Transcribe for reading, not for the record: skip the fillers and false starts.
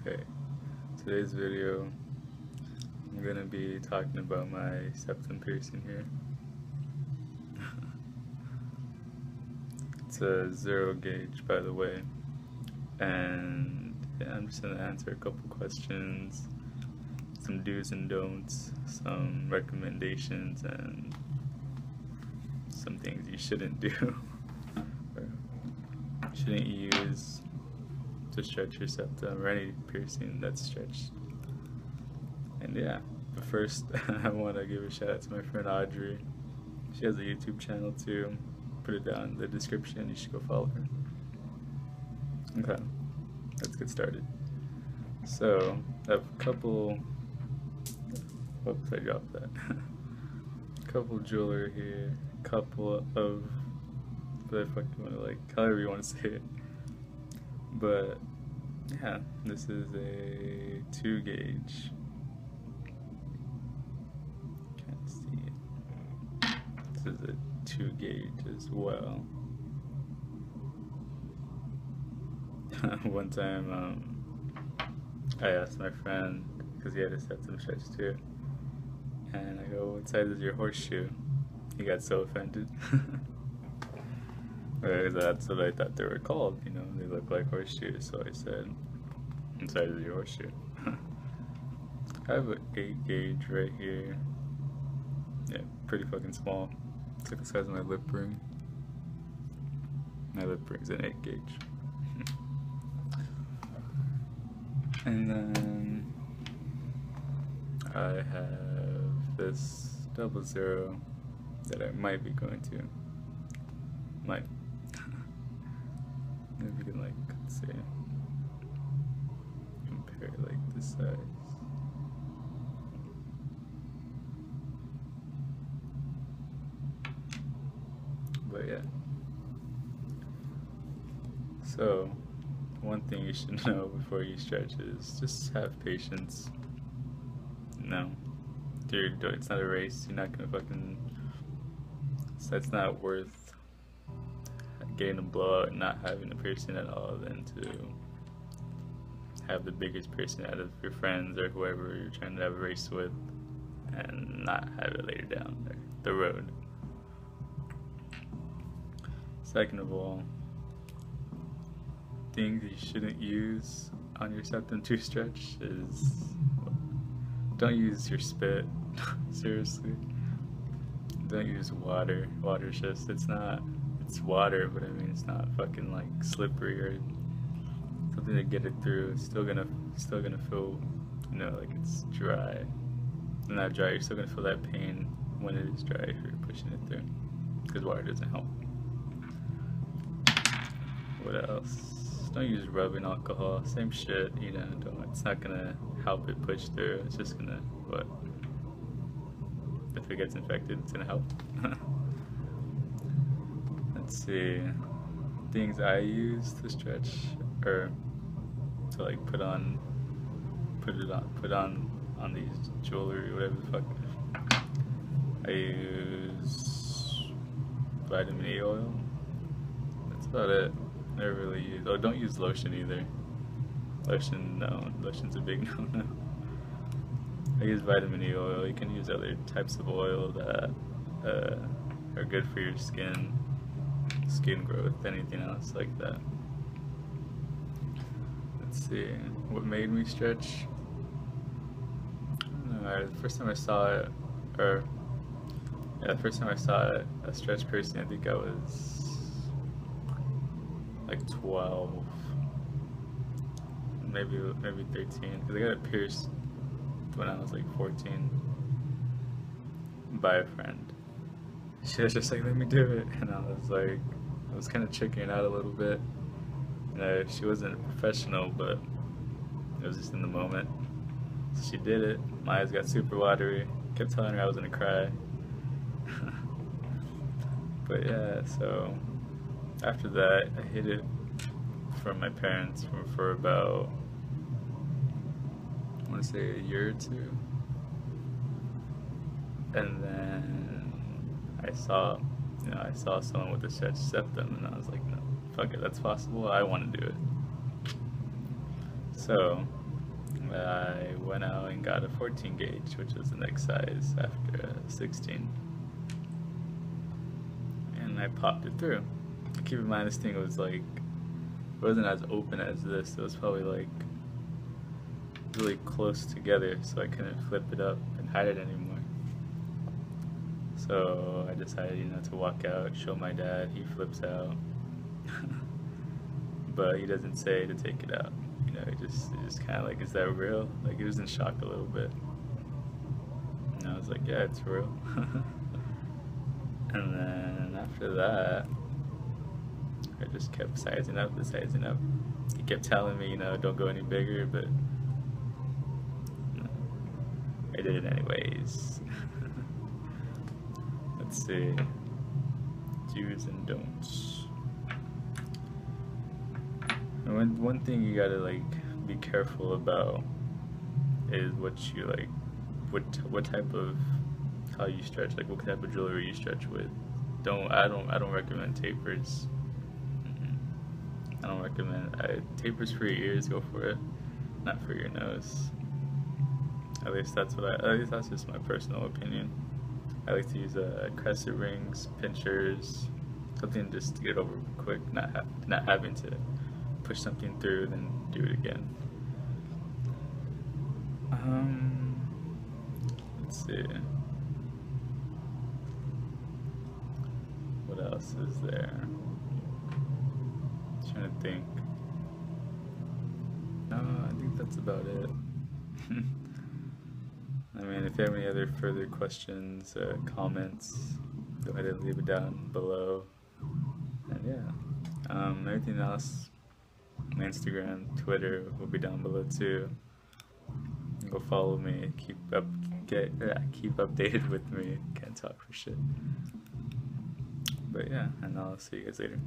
Okay, today's video I'm gonna be talking about my septum piercing here. It's a 0 gauge, by the way, and yeah, I'm just gonna answer a couple questions, some do's and don'ts, some recommendations, and some things you shouldn't do or shouldn't use to stretch your septum or any piercing that's stretched. And yeah, but first I want to give a shout out to my friend Audrey. She has a YouTube channel too. Put it down in the description. You should go follow her. Okay, let's get started. So I have a couple. Whoops, I dropped that. Couple jewelry here. Couple of. What the fuck you want to like? However you want to say it. But yeah, this is a 2 gauge. Can't see it. This is a 2 gauge as well. One time, I asked my friend because he had a septum stretch too, and I go, "What size is your horseshoe?" He got so offended. That's what I thought they were called, you know, they look like horseshoes, so I said, "What size is your horseshoe?" I have an 8 gauge right here. Yeah, pretty fucking small. It's like the size of my lip ring. My lip ring's an 8 gauge. And then I have this 00 that I might be going to. Might. Maybe you can, like, say, compare like this size. But yeah. So one thing you should know before you stretch is just have patience. No, dude, it's not a race. You're not gonna fucking. That's not worth getting a blowout and not having a piercing at all than to have the biggest piercing out of your friends or whoever you're trying to have a race with and not have it later down the road. Second of all, things you shouldn't use on your septum to stretch is don't use your spit. Seriously, don't use water. Water's just, it's water, but I mean it's not fucking like slippery or something to get it through. It's still gonna feel, you know, like it's dry. Not dry, you're still gonna feel that pain when it is dry if you're pushing it through, because water doesn't help. What else? Don't use rubbing alcohol. Same shit, you know. It's not gonna help it push through. It's just gonna, what? If it gets infected, it's gonna help. Let's see. Things I use to stretch, or to like put on these jewelry, whatever the fuck. I use vitamin E oil. That's about it. Never really use. Oh, don't use lotion either. Lotion, no. Lotion's a big no-no. I use vitamin E oil. You can use other types of oil that are good for your skin growth, anything else like that. Let's see. What made me stretch? The first time I saw it, the first time I saw it, a stretch piercing, I think I was like 12, maybe 13, because I got it pierced when I was like 14 by a friend. She was just like, "Let me do it," and I was kind of checking out a little bit. She wasn't a professional, but it was just in the moment. So she did it. My eyes got super watery. Kept telling her I was gonna cry. But yeah, so after that, I hid it from my parents for about, I want to say, a year or two. And then I saw someone with a stretched septum, and I was like, no, fuck it, that's possible. I want to do it. So I went out and got a 14 gauge, which was the next size after 16. And I popped it through. Keep in mind, this thing was like, it wasn't as open as this. It was probably like really close together, so I couldn't flip it up and hide it anymore. So I decided, to walk out, show my dad. He flips out, but he doesn't say to take it out. He just kind of like, is that real? Like, he was in shock a little bit. And I was like, yeah, it's real. And then after that, I just kept sizing up. He kept telling me, don't go any bigger, but I did it anyways. Let's see. Do's and don'ts. And one thing you gotta be careful about is what you what type of, how you stretch, what type of jewelry you stretch with. I don't recommend tapers. I don't recommend tapers for your ears. Go for it, not for your nose. At least that's just my personal opinion. I like to use crescent rings, pinchers, something just to get over quick, not having to push something through then do it again. Let's see. What else is there? I'm trying to think. No, I think that's about it. I mean, if you have any other further questions, comments, go ahead and leave it down below. And yeah, everything else, my Instagram, Twitter will be down below too. Go follow me. Keep updated with me. Can't talk for shit. But yeah, and I'll see you guys later.